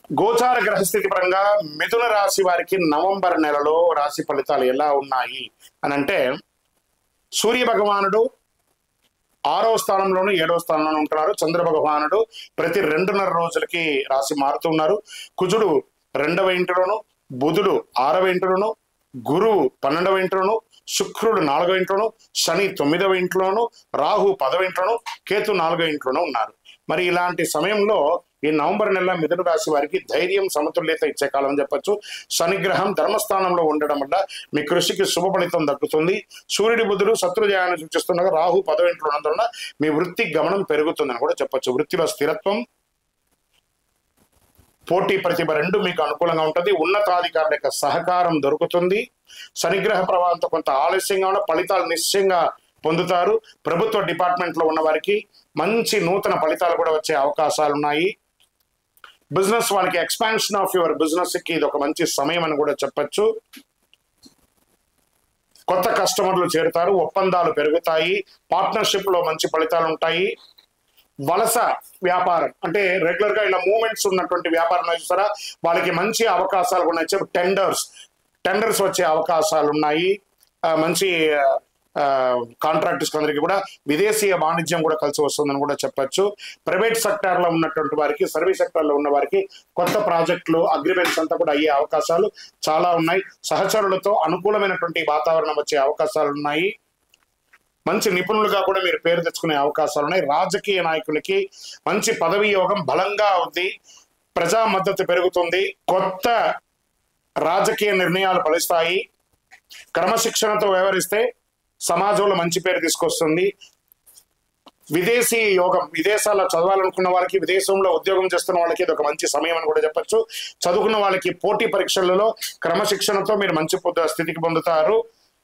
గోచార గ్రహస్థితి పరంగా మిథున రాశి వారికి నవంబర్ నెలలో రాశి ఫలితాలు ఎలా ఉన్నాయి అని అంటే, సూర్య భగవానుడు 6వ స్థానంలోను 7వ స్థానంలోనూ ఉంటున్నారు. చంద్ర భగవానుడు ప్రతి 2.5 రోజులకి రాశి మారుతున్నారు. కుజుడు 2వ ఇంటిలోను, బుధుడు 6వ ఇంటిలోను, గురువు 12వ ఇంట్లోను, శుక్రుడు 4వ ఇంట్లోను, శని 9వ ఇంట్లోను, రాహు 10వ ఇంట్లోను, కేతు 4వ ఇంట్లోనూ ఉన్నారు. మరి ఇలాంటి సమయంలో ఈ నవంబర్ నెల మిథున రాశి వారికి ధైర్యం సమతుల్యత ఇచ్చే కాలం అని చెప్పొచ్చు. శనిగ్రహం ధర్మస్థానంలో ఉండడం వల్ల మీ కృషికి శుభ ఫలితం దక్కుతుంది. సూర్యుడి బుధుడు శత్రుజయాన్ని సూచిస్తుండగా రాహు 10వ ఇంట్లో ఉండడం వల్ల మీ వృత్తి గమనం పెరుగుతుందని కూడా చెప్పొచ్చు. వృత్తిలో స్థిరత్వం, పోటీ ప్రతిభ రెండు మీకు అనుకూలంగా ఉంటుంది. ఉన్నతాధికారుల యొక్క సహకారం దొరుకుతుంది. శనిగ్రహ ప్రభావంతో కొంత ఆలస్యంగా ఉన్న ఫలితాలు నిశ్చయంగా పొందుతారు. ప్రభుత్వ డిపార్ట్మెంట్ లో ఉన్న వారికి మంచి నూతన ఫలితాలు కూడా వచ్చే అవకాశాలు ఉన్నాయి. బిజినెస్ వాళ్ళకి ఎక్స్పాన్షన్ ఆఫ్ యువర్ బిజినెస్ కి ఇది ఒక మంచి సమయం అని కూడా చెప్పచ్చు. కొత్త కస్టమర్లు చేరుతారు, ఒప్పందాలు పెరుగుతాయి, పార్ట్నర్షిప్ లో మంచి ఫలితాలు ఉంటాయి. వలస వ్యాపారం అంటే రెగ్యులర్ గా ఇలా మూవ్మెంట్స్ ఉన్నటువంటి వ్యాపారం చూస్తారా, వాళ్ళకి మంచి అవకాశాలు కూడా వచ్చే టెండర్స్ వచ్చే అవకాశాలు ఉన్నాయి. మంచి కాంట్రాక్టర్స్ అందరికీ కూడా విదేశీయ వాణిజ్యం కూడా కలిసి వస్తుందని కూడా చెప్పచ్చు. ప్రైవేట్ సెక్టార్ లో ఉన్నటువంటి వారికి, సర్వీస్ సెక్టార్ లో ఉన్న వారికి కొత్త ప్రాజెక్టులు, అగ్రిమెంట్స్ అంతా కూడా అయ్యే అవకాశాలు చాలా ఉన్నాయి. సహచరులతో అనుకూలమైనటువంటి వాతావరణం వచ్చే అవకాశాలు ఉన్నాయి. మంచి నిపుణులుగా కూడా మీరు పేరు తెచ్చుకునే అవకాశాలు ఉన్నాయి. రాజకీయ నాయకులకి మంచి పదవి యోగం బలంగా ఉంది. ప్రజా మద్దతు పెరుగుతుంది. కొత్త రాజకీయ నిర్ణయాలు ఫలిస్తాయి. క్రమశిక్షణతో వ్యవహరిస్తే సమాజంలో మంచి పేరు తీసుకొస్తుంది. విదేశీ యోగం, విదేశాల్లో చదవాలనుకున్న వాళ్ళకి, విదేశంలో ఉద్యోగం చేస్తున్న వాళ్ళకి ఇది ఒక మంచి సమయం అని కూడా చెప్పచ్చు. చదువుకున్న వాళ్ళకి పోటీ పరీక్షలలో క్రమశిక్షణతో మీరు మంచి స్థితికి పొందుతారు.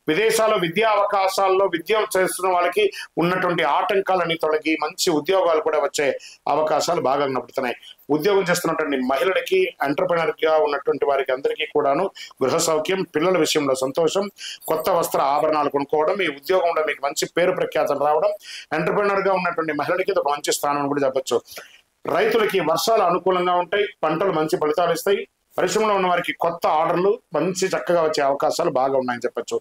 విదేశాల్లో విద్యా అవకాశాల్లో విద్య చేస్తున్న వాళ్ళకి ఉన్నటువంటి ఆటంకాలని తొలగి మంచి ఉద్యోగాలు కూడా వచ్చే అవకాశాలు బాగా కనబడుతున్నాయి. ఉద్యోగం చేస్తున్నటువంటి మహిళలకి, ఎంటర్ప్రెనర్ గా ఉన్నటువంటి వారికి అందరికీ కూడాను గృహ సౌఖ్యం, పిల్లల విషయంలో సంతోషం, కొత్త వస్త్ర ఆభరణాలు కొనుక్కోవడం, ఈ ఉద్యోగంలో మీకు మంచి పేరు ప్రఖ్యాతలు రావడం, ఎంటర్ప్రెనర్ గా ఉన్నటువంటి మహిళలకి ఒక మంచి స్థానం కూడా చెప్పచ్చు. రైతులకి వర్షాలు అనుకూలంగా ఉంటాయి, పంటలు మంచి ఫలితాలు ఇస్తాయి. పరిశ్రమలో ఉన్న వారికి కొత్త ఆర్డర్లు మంచి చక్కగా వచ్చే అవకాశాలు బాగా ఉన్నాయని చెప్పచ్చు.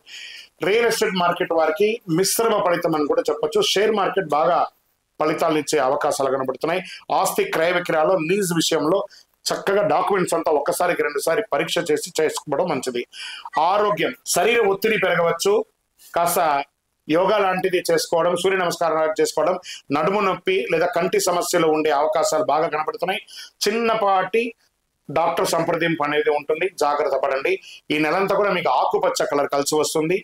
రియల్ ఎస్టేట్ మార్కెట్ వారికి మిశ్రమ ఫలితం అని కూడా చెప్పచ్చు. షేర్ మార్కెట్ బాగా ఫలితాలు ఇచ్చే అవకాశాలు కనబడుతున్నాయి. ఆస్తి క్రయ విక్రయాల్లో లీజ్ విషయంలో చక్కగా డాక్యుమెంట్స్ అంతా ఒక్కసారికి 2 పరీక్ష చేసి చేసుకోవడం మంచిది. ఆరోగ్యం, శరీర ఒత్తిడి పెరగవచ్చు, కాస్త యోగా లాంటిది చేసుకోవడం, సూర్య నమస్కారాలు చేసుకోవడం, నడుము నొప్పి లేదా కంటి సమస్యలు ఉండే అవకాశాలు బాగా కనబడుతున్నాయి. చిన్నపాటి డాక్టర్ సంప్రదింపు అనేది ఉంటుంది, జాగ్రత్త పడండి. ఈ నెలంతా కూడా మీకు ఆకుపచ్చ కలర్ కలిసి వస్తుంది.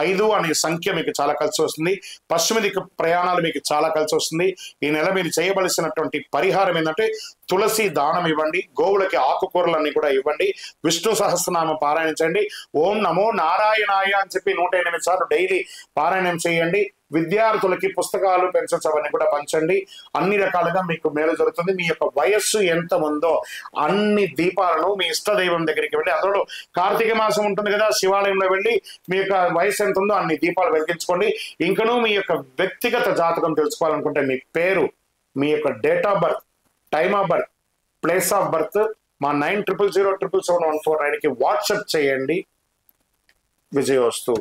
5 అనే సంఖ్య మీకు చాలా కలిసి వస్తుంది. పశ్చిమ దిక్కు ప్రయాణాలు మీకు చాలా కలిసి వస్తుంది. ఈ నెల మీరు చేయవలసినటువంటి పరిహారం ఏంటంటే తులసి దానం ఇవ్వండి, గోవులకి ఆకుకూరలన్నీ కూడా ఇవ్వండి, విష్ణు సహస్రనామం పారాయణించండి, ఓం నమో నారాయణాయ అని చెప్పి 108 సార్లు డైలీ పారాయణం చేయండి. విద్యార్థులకి పుస్తకాలు, పెన్సిల్స్ అవన్నీ కూడా పంచండి. అన్ని రకాలుగా మీకు మేలు జరుగుతుంది. మీ యొక్క వయస్సు ఎంత ఉందో అన్ని దీపాలను మీ ఇష్టదైవం దగ్గరికి వెళ్ళి, అందులో కార్తీక మాసం ఉంటుంది కదా, శివాలయంలో వెళ్ళి మీ యొక్క వయసు ఎంత ఉందో అన్ని దీపాలు వెలిగించుకోండి. ఇంకనూ మీ యొక్క వ్యక్తిగత జాతకం తెలుసుకోవాలనుకుంటే మీ పేరు, మీ యొక్క date of birth, time of birth, place of birth మా 9000077714 వాట్సాప్ చేయండి. విజయోస్తు.